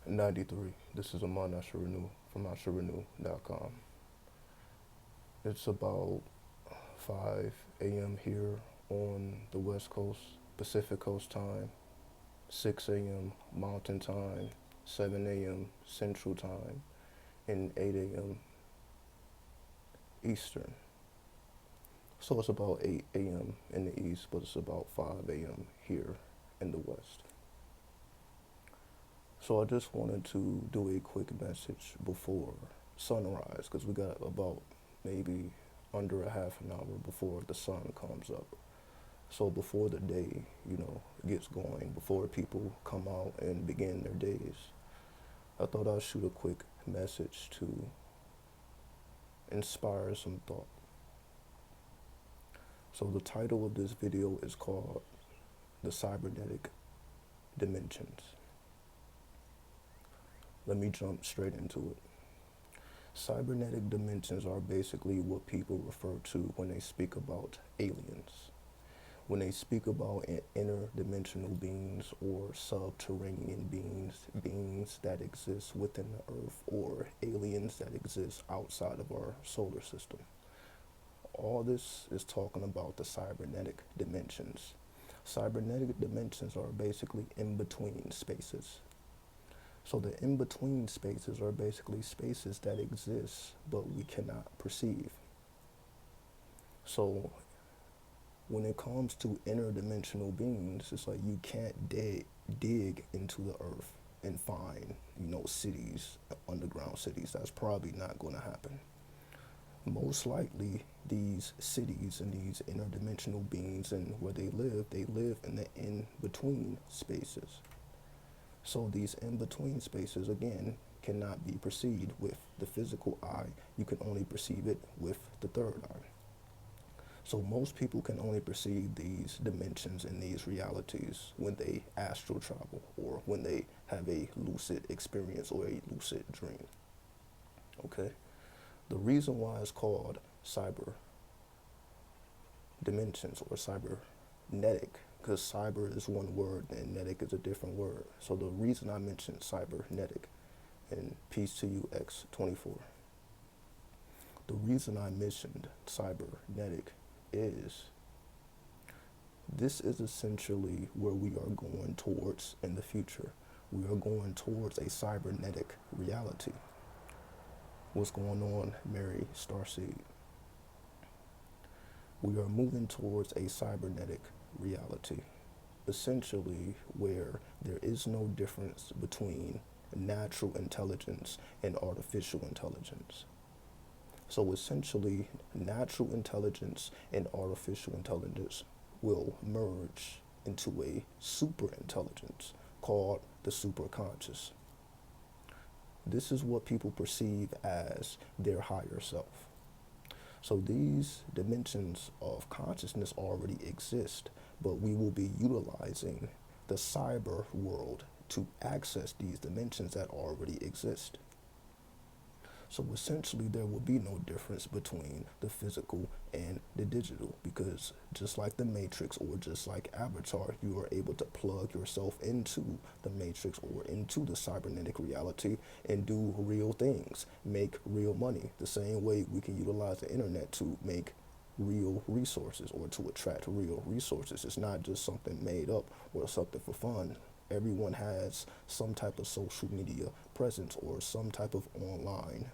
93. This is Aman Asherenew from Asherenew.com. It's about 5 a.m. here on the West Coast, Pacific Coast time, 6 a.m. Mountain time, 7 a.m. Central time, and 8 a.m. Eastern. So it's about 8 a.m. in the East, but it's about 5 a.m. here in the West. So I just wanted to do a quick message before sunrise because we got about maybe under a half an hour before the sun comes up. So before the day, gets going, before people come out and begin their days, I thought I'd shoot a quick message to inspire some thought. So the title of this video is called The Cybernetic Dimensions. Let me jump straight into it. Cybernetic dimensions are basically what people refer to when they speak about aliens. When they speak about interdimensional beings or subterranean beings that exist within the earth, or aliens that exist outside of our solar system. All this is talking about the cybernetic dimensions. Cybernetic dimensions are basically in-between spaces. So the in-between spaces are basically spaces that exist, but we cannot perceive. So when it comes to interdimensional beings, it's like you can't dig into the earth and find, cities, underground cities. That's probably not going to happen. Most likely, these cities and these interdimensional beings and where they live in the in-between spaces. So these in-between spaces, again, cannot be perceived with the physical eye. You can only perceive it with the third eye. So most people can only perceive these dimensions and these realities when they astral travel or when they have a lucid experience or a lucid dream. Okay? The reason why it's called cyber dimensions or cybernetic, because cyber is one word and netic is a different word. So the reason I mentioned cybernetic, and peace to you X24, the reason I mentioned cybernetic is this is essentially where we are going towards in the future. We are going towards a cybernetic reality. What's going on, Mary Starseed? We are moving towards a cybernetic reality, essentially where there is no difference between natural intelligence and artificial intelligence. So essentially, natural intelligence and artificial intelligence will merge into a super intelligence called the superconscious. This is what people perceive as their higher self. So these dimensions of consciousness already exist, but we will be utilizing the cyber world to access these dimensions that already exist. So essentially there will be no difference between the physical and the digital, because just like the Matrix or just like Avatar, you are able to plug yourself into the Matrix or into the cybernetic reality and do real things, make real money. The same way we can utilize the internet to make real resources or to attract real resources. It's not just something made up or something for fun. Everyone has some type of social media presence or some type of online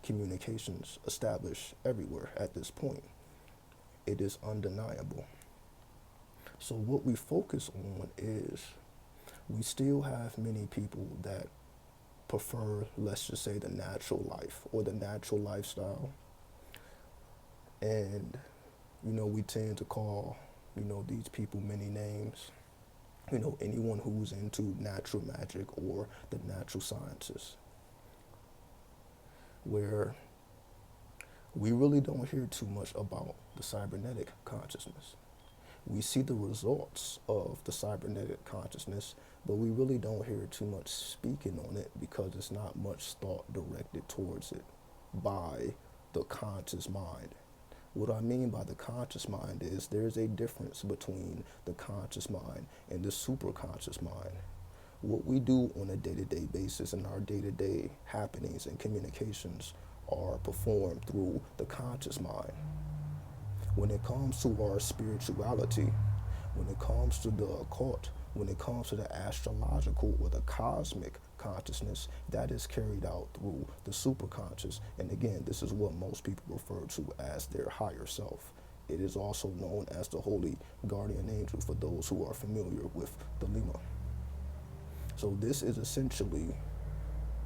communications established everywhere at this point. It is undeniable. So what we focus on is we still have many people that prefer, let's just say, the natural life or the natural lifestyle. And, we tend to call, these people many names. Anyone who's into natural magic or the natural sciences, where we really don't hear too much about the cybernetic consciousness. We see the results of the cybernetic consciousness, but we really don't hear too much speaking on it because it's not much thought directed towards it by the conscious mind. What I mean by the conscious mind is there's a difference between the conscious mind and the superconscious mind. What we do on a day-to-day basis in our day-to-day happenings and communications are performed through the conscious mind. When it comes to our spirituality, when it comes to the occult, when it comes to the astrological or the cosmic consciousness, that is carried out through the superconscious. And again, this is what most people refer to as their higher self. It is also known as the holy guardian angel for those who are familiar with the Lima. So this is essentially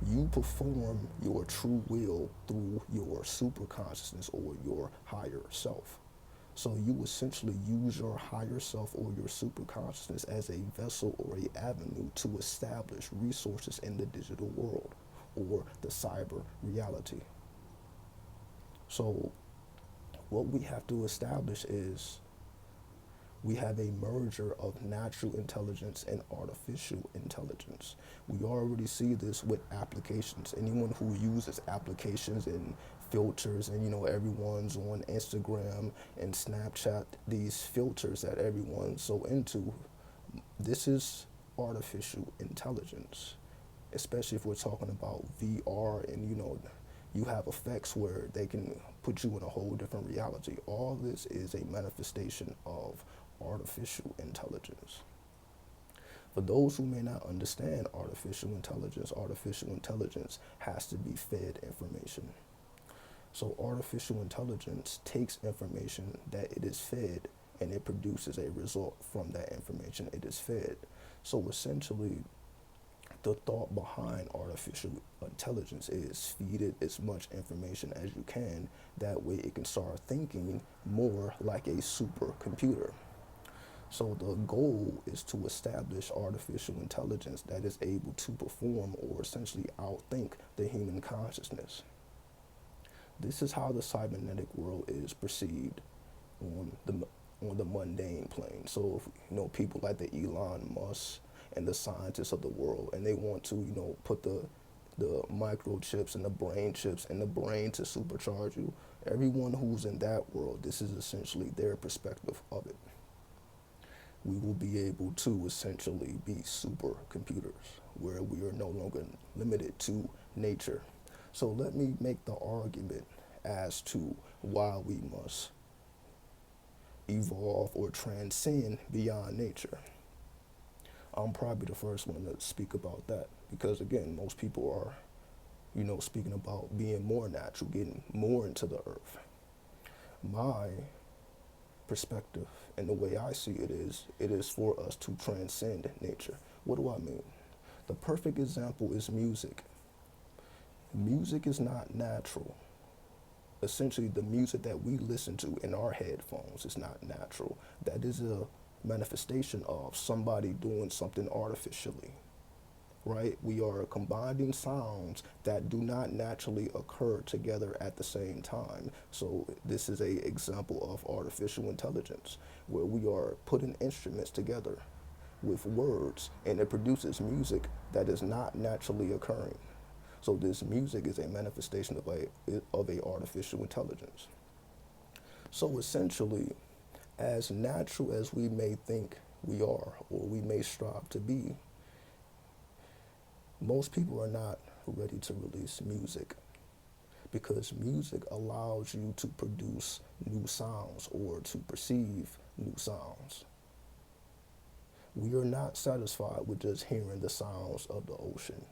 you perform your true will through your superconsciousness or your higher self. So you essentially use your higher self or your superconsciousness as a vessel or a avenue to establish resources in the digital world or the cyber reality. So what we have to establish is we have a merger of natural intelligence and artificial intelligence. We already see this with applications. Anyone who uses applications and filters, and everyone's on Instagram and Snapchat, these filters that everyone's so into, this is artificial intelligence, especially if we're talking about VR and you have effects where they can put you in a whole different reality. All this is a manifestation of artificial intelligence. For those who may not understand artificial intelligence has to be fed information. So artificial intelligence takes information that it is fed and it produces a result from that information it is fed. So essentially, the thought behind artificial intelligence is feed it as much information as you can. That way it can start thinking more like a supercomputer. So the goal is to establish artificial intelligence that is able to perform or essentially outthink the human consciousness. This is how the cybernetic world is perceived on the mundane plane. So if, people like the Elon Musk and the scientists of the world, and they want to put the microchips and the brain chips in the brain to supercharge you. Everyone who's in that world, this is essentially their perspective of it. We will be able to essentially be supercomputers where we are no longer limited to nature. So let me make the argument as to why we must evolve or transcend beyond nature. I'm probably the first one to speak about that because, again, most people are, speaking about being more natural, getting more into the earth. My perspective and the way I see it is for us to transcend nature. What do I mean? The perfect example is music. Music is not natural. Essentially, the music that we listen to in our headphones is not natural. That is a manifestation of somebody doing something artificially, right? We are combining sounds that do not naturally occur together at the same time. So this is an example of artificial intelligence where we are putting instruments together with words and it produces music that is not naturally occurring. So this music is a manifestation of a artificial intelligence. So essentially, as natural as we may think we are or we may strive to be, most people are not ready to release music because music allows you to produce new sounds or to perceive new sounds. We are not satisfied with just hearing the sounds of the ocean,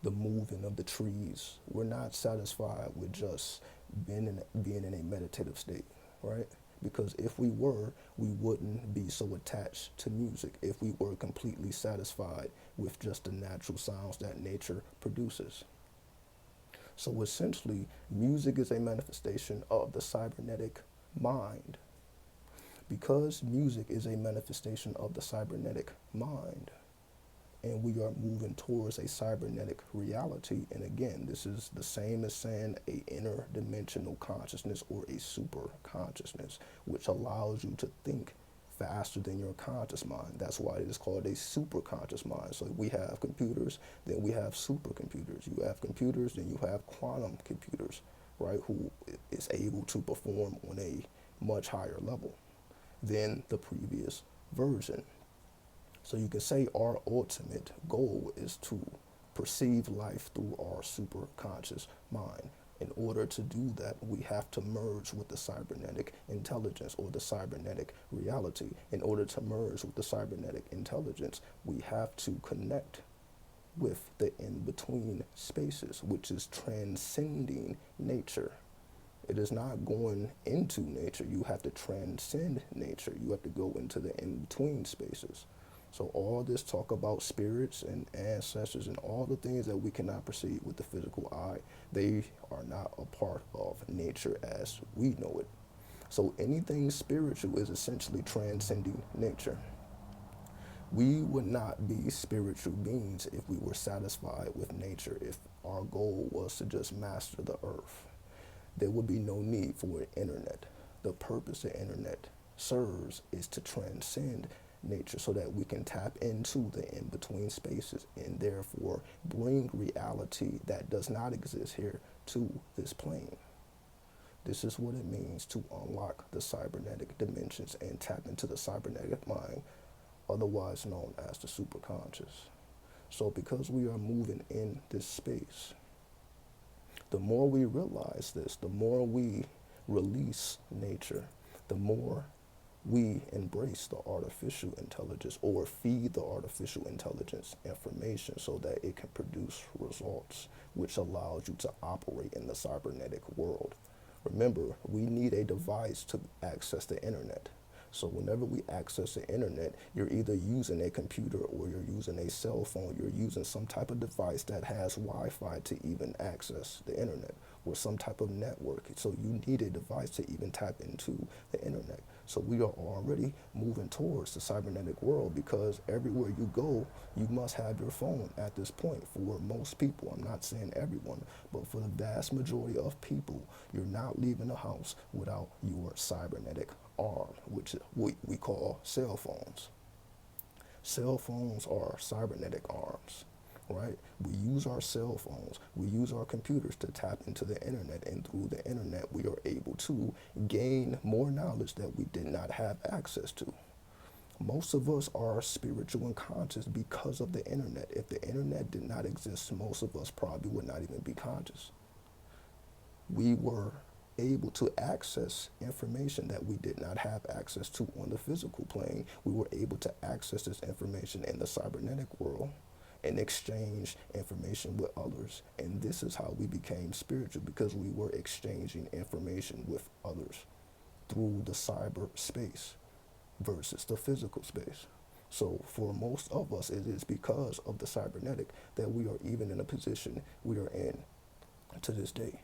the moving of the trees. We're not satisfied with just being in a meditative state, right? Because if we were, we wouldn't be so attached to music if we were completely satisfied with just the natural sounds that nature produces. So essentially, music is a manifestation of the cybernetic mind. Because music is a manifestation of the cybernetic mind, and we are moving towards a cybernetic reality. And again, this is the same as saying a interdimensional consciousness or a super consciousness, which allows you to think faster than your conscious mind. That's why it is called a super conscious mind. So we have computers, then we have supercomputers. You have computers, then you have quantum computers, right, who is able to perform on a much higher level than the previous version. So you can say our ultimate goal is to perceive life through our superconscious mind. In order to do that, we have to merge with the cybernetic intelligence or the cybernetic reality. In order to merge with the cybernetic intelligence, we have to connect with the in-between spaces, which is transcending nature. It is not going into nature. You have to transcend nature. You have to go into the in-between spaces. So all this talk about spirits and ancestors and all the things that we cannot perceive with the physical eye, they are not a part of nature as we know it. So anything spiritual is essentially transcending nature. We would not be spiritual beings if we were satisfied with nature, if our goal was to just master the earth. There would be no need for an internet. The purpose the internet serves is to transcend nature so that we can tap into the in-between spaces and therefore bring reality that does not exist here to this plane. This is what it means to unlock the cybernetic dimensions and tap into the cybernetic mind, otherwise known as the superconscious. So because we are moving in this space, the more we realize this, the more we release nature, the more we embrace the artificial intelligence or feed the artificial intelligence information so that it can produce results, which allows you to operate in the cybernetic world. Remember, we need a device to access the internet. So whenever we access the internet, you're either using a computer or you're using a cell phone. You're using some type of device that has Wi-Fi to even access the internet or some type of network. So you need a device to even tap into the internet. So we are already moving towards the cybernetic world because everywhere you go, you must have your phone at this point. For most people, I'm not saying everyone, but for the vast majority of people, you're not leaving the house without your cybernetic arm, which we call cell phones. Cell phones are cybernetic arms, right? We use our cell phones, we use our computers to tap into the internet, and through the internet, we are able to gain more knowledge that we did not have access to. Most of us are spiritual and conscious because of the internet. If the internet did not exist, most of us probably would not even be conscious. We were able to access information that we did not have access to on the physical plane. We were able to access this information in the cybernetic world and exchange information with others. And this is how we became spiritual, because we were exchanging information with others through the cyber space versus the physical space. So for most of us, it is because of the cybernetic that we are even in a position we are in to this day.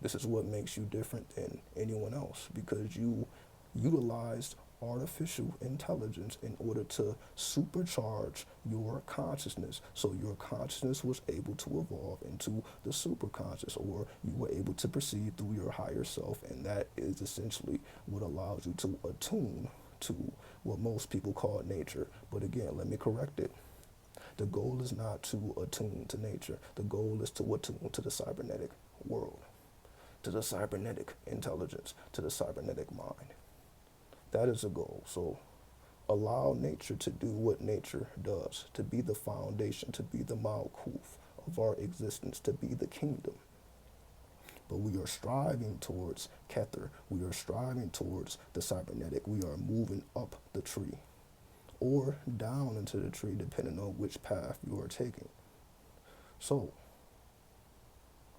This is what makes you different than anyone else, because you utilized artificial intelligence in order to supercharge your consciousness. So your consciousness was able to evolve into the superconscious, or you were able to perceive through your higher self. And that is essentially what allows you to attune to what most people call nature. But again, let me correct it. The goal is not to attune to nature. The goal is to attune to the cybernetic world, to the cybernetic intelligence, to the cybernetic mind. That is a goal. So allow nature to do what nature does, to be the foundation, to be the malkuth of our existence, to be the kingdom. But we are striving towards Kether. We are striving towards the cybernetic. We are moving up the tree or down into the tree, depending on which path you are taking. So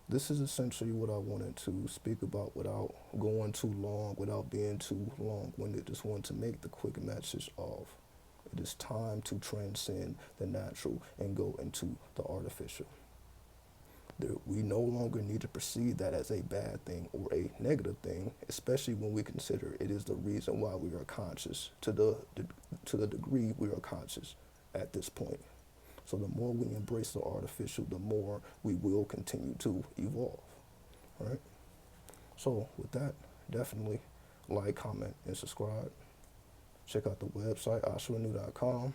this is essentially what I wanted to speak about without going too long, without being too long-winded. Just wanted to make the quick message of it is time to transcend the natural and go into the artificial. We no longer need to perceive that as a bad thing or a negative thing, especially when we consider it is the reason why we are conscious to the degree we are conscious at this point. So the more we embrace the artificial, the more we will continue to evolve, right? So with that, definitely like, comment, and subscribe. Check out the website, ashwanu.com.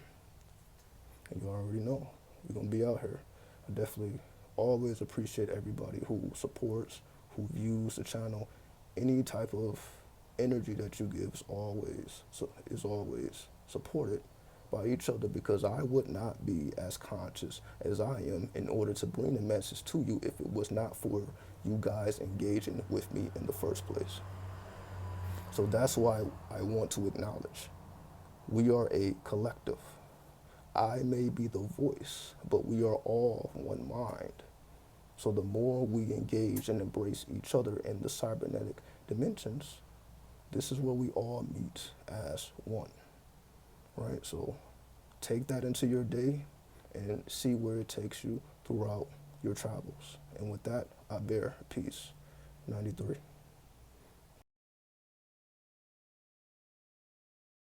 And you already know, we're going to be out here. I definitely always appreciate everybody who supports, who views the channel. Any type of energy that you give is always supported. by each other, because I would not be as conscious as I am in order to bring the message to you if it was not for you guys engaging with me in the first place. So that's why I want to acknowledge we are a collective. I may be the voice, but we are all one mind. So the more we engage and embrace each other in the cybernetic dimensions, this is where we all meet as one, right? So take that into your day and see where it takes you throughout your travels. And with that, I bear peace. 93.